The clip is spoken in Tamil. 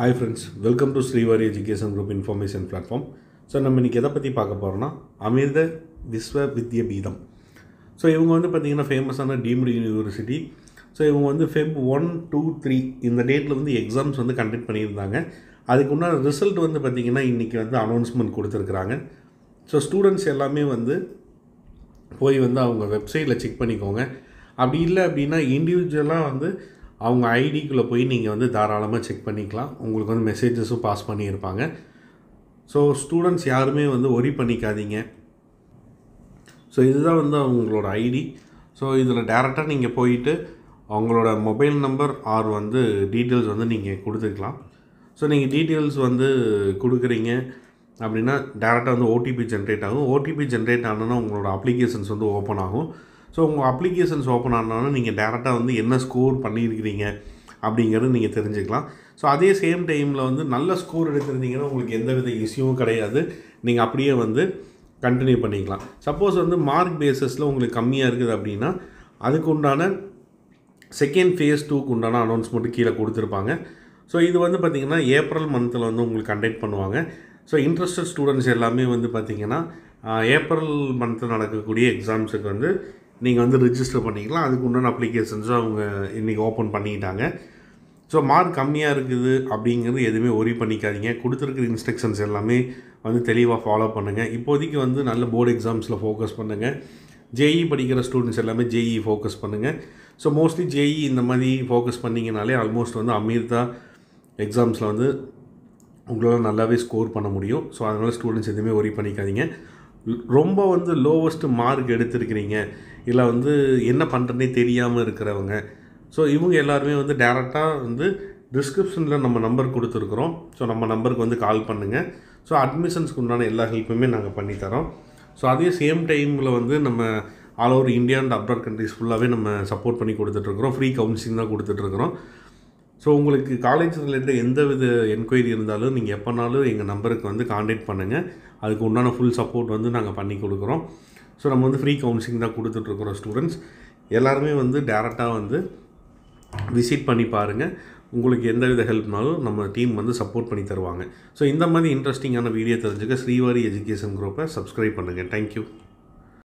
Hi friends, welcome to Srivari Education Group Information Platform. So நம்ம இன்னைக்கு எதை பற்றி பார்க்க போகிறோம்னா அமிர்த விஸ்வ வித்யா பீடம். ஸோ இவங்க வந்து பார்த்திங்கன்னா ஃபேமஸான டீம்டு யூனிவர்சிட்டி. ஸோ இவங்க வந்து Feb 1, 2, 3 இந்த டேட்டில் வந்து எக்ஸாம்ஸ் வந்து கண்டக்ட் பண்ணியிருந்தாங்க. அதுக்கு உண்டான ரிசல்ட் வந்து பார்த்திங்கன்னா இன்றைக்கி வந்து அனௌன்ஸ்மெண்ட் கொடுத்துருக்குறாங்க. ஸோ ஸ்டூடெண்ட்ஸ் எல்லாமே வந்து போய் வந்து அவங்க வெப்சைட்டில் செக் பண்ணிக்கோங்க. அப்படி இல்லை அப்படின்னா இண்டிவிஜுவலாக வந்து அவங்க ஐடிக்குள்ளே போய் நீங்கள் வந்து தாராளமாக செக் பண்ணிக்கலாம். உங்களுக்கு வந்து மெசேஜஸும் பாஸ் பண்ணியிருப்பாங்க. ஸோ ஸ்டூடெண்ட்ஸ் யாருமே வந்து ஒரி பண்ணிக்காதீங்க. ஸோ இதுதான் வந்து அவங்களோட ஐடி. ஸோ இதில் டேரெக்டாக நீங்கள் போயிட்டு அவங்களோட மொபைல் நம்பர் ஆர் வந்து டீட்டெயில்ஸ் வந்து நீங்கள் கொடுத்துக்கலாம். ஸோ நீங்கள் டீட்டெயில்ஸ் வந்து கொடுக்குறீங்க அப்படின்னா டேரெக்டாக வந்து ஓடிபி ஜென்ரேட் ஆகும். ஓடிபி ஜென்ரேட் ஆனோன்னா உங்களோட அப்ளிகேஷன்ஸ் வந்து ஓப்பன் ஆகும். ஸோ உங்கள் அப்ளிகேஷன்ஸ் ஓப்பன் ஆனாலும் நீங்கள் டேரெக்டாக வந்து என்ன ஸ்கோர் பண்ணியிருக்கிறீங்க அப்படிங்கிறது நீங்கள் தெரிஞ்சுக்கலாம். ஸோ அதே சேம் டைமில் வந்து நல்ல ஸ்கோர் எடுத்திருந்தீங்கன்னா உங்களுக்கு எந்த வித இஷ்யூவும் கிடையாது. நீங்கள் அப்படியே வந்து கண்டினியூ பண்ணிக்கலாம். சப்போஸ் வந்து மார்க் பேஸஸில் உங்களுக்கு கம்மியாக இருக்குது அப்படின்னா அதுக்கு உண்டான செகண்ட் ஃபேஸ் 2க்கு உண்டான அனௌன்ஸ்மெண்ட்டு கீழே கொடுத்துருப்பாங்க. ஸோ இது வந்து பார்த்திங்கன்னா ஏப்ரல் மந்தில் வந்து உங்களுக்கு கண்டக்ட் பண்ணுவாங்க. ஸோ இன்ட்ரெஸ்டட் ஸ்டூடெண்ட்ஸ் எல்லாமே வந்து பார்த்திங்கன்னா ஏப்ரல் மந்தில் நடக்கக்கூடிய எக்ஸாம்ஸுக்கு வந்து நீங்கள் வந்து ரிஜிஸ்டர் பண்ணிக்கலாம். அதுக்கு உண்டான அப்ளிகேஷன்ஸும் அவங்க இன்றைக்கி ஓப்பன் பண்ணிக்கிட்டாங்க. ஸோ மார்க் கம்மியாக இருக்குது அப்படிங்கிறது எதுவுமே ஒரி பண்ணிக்காதீங்க. கொடுத்துருக்குற இன்ஸ்ட்ரக்ஷன்ஸ் எல்லாமே வந்து தெளிவாக ஃபாலோ பண்ணுங்கள். இப்போதைக்கு வந்து நல்ல போர்டு எக்ஸாம்ஸில் ஃபோக்கஸ் பண்ணுங்கள். ஜேஇ படிக்கிற ஸ்டூடெண்ட்ஸ் எல்லாமே ஜேஇ ஃபோக்கஸ் பண்ணுங்கள். ஸோ மோஸ்ட்லி ஜேஇ இந்த மாதிரி ஃபோக்கஸ் பண்ணிங்கனாலே ஆல்மோஸ்ட் வந்து அமிர்தா எக்ஸாம்ஸில் வந்து உங்களால் நல்லாவே ஸ்கோர் பண்ண முடியும். ஸோ அதனால் ஸ்டூடெண்ட்ஸ் எதுவுமே ஒரி பண்ணிக்காதீங்க. ரொம்ப வந்து லோவஸ்ட்டு மார்க் எடுத்துருக்கிறீங்க இல்லை வந்து என்ன பண்ணுறதுனே தெரியாமல் இருக்கிறவங்க, ஸோ இவங்க எல்லாருமே வந்து டேரெக்டாக வந்து டிஸ்கிரிப்ஷனில் நம்ம நம்பர் கொடுத்துருக்குறோம். ஸோ நம்ம நம்பருக்கு வந்து கால் பண்ணுங்கள். ஸோ அட்மிஷன்ஸ்க்கு உண்டான எல்லா ஹெல்ப்புமே நாங்கள் பண்ணித்தரோம். ஸோ அதே சேம் டைமில் வந்து நம்ம all over India and abroad countries ஃபுல்லாகவே நம்ம சப்போர்ட் பண்ணி கொடுத்துட்ருக்குறோம். ஃப்ரீ கவுன்சிலிங் தான் கொடுத்துட்ருக்குறோம். ஸோ உங்களுக்கு காலேஜ் ரிலேட்டட் எந்த வித என்கொயரி இருந்தாலும் நீங்கள் எப்போனாலும் எங்கள் நம்பருக்கு வந்து காண்டாக்ட் பண்ணுங்கள். அதுக்கு உண்டான ஃபுல் சப்போர்ட் வந்து நாங்கள் பண்ணி கொடுக்குறோம். ஸோ நம்ம வந்து ஃப்ரீ கவுன்சிலிங் தான் கொடுத்துட்ருக்குறோம். ஸ்டூடெண்ட்ஸ் எல்லாருமே வந்து டேரெக்டாக வந்து விசிட் பண்ணி பாருங்கள். உங்களுக்கு எந்த வித ஹெல்ப்னாலும் நம்ம டீம் வந்து சப்போர்ட் பண்ணி தருவாங்க. ஸோ இந்த மாதிரி இன்ட்ரெஸ்டிங்கான வீடியோ தெரிஞ்சுக்க ஸ்ரீவாரி எஜுகேஷன் குரூப்பை சப்ஸ்கிரைப் பண்ணுங்கள். தேங்க்யூ.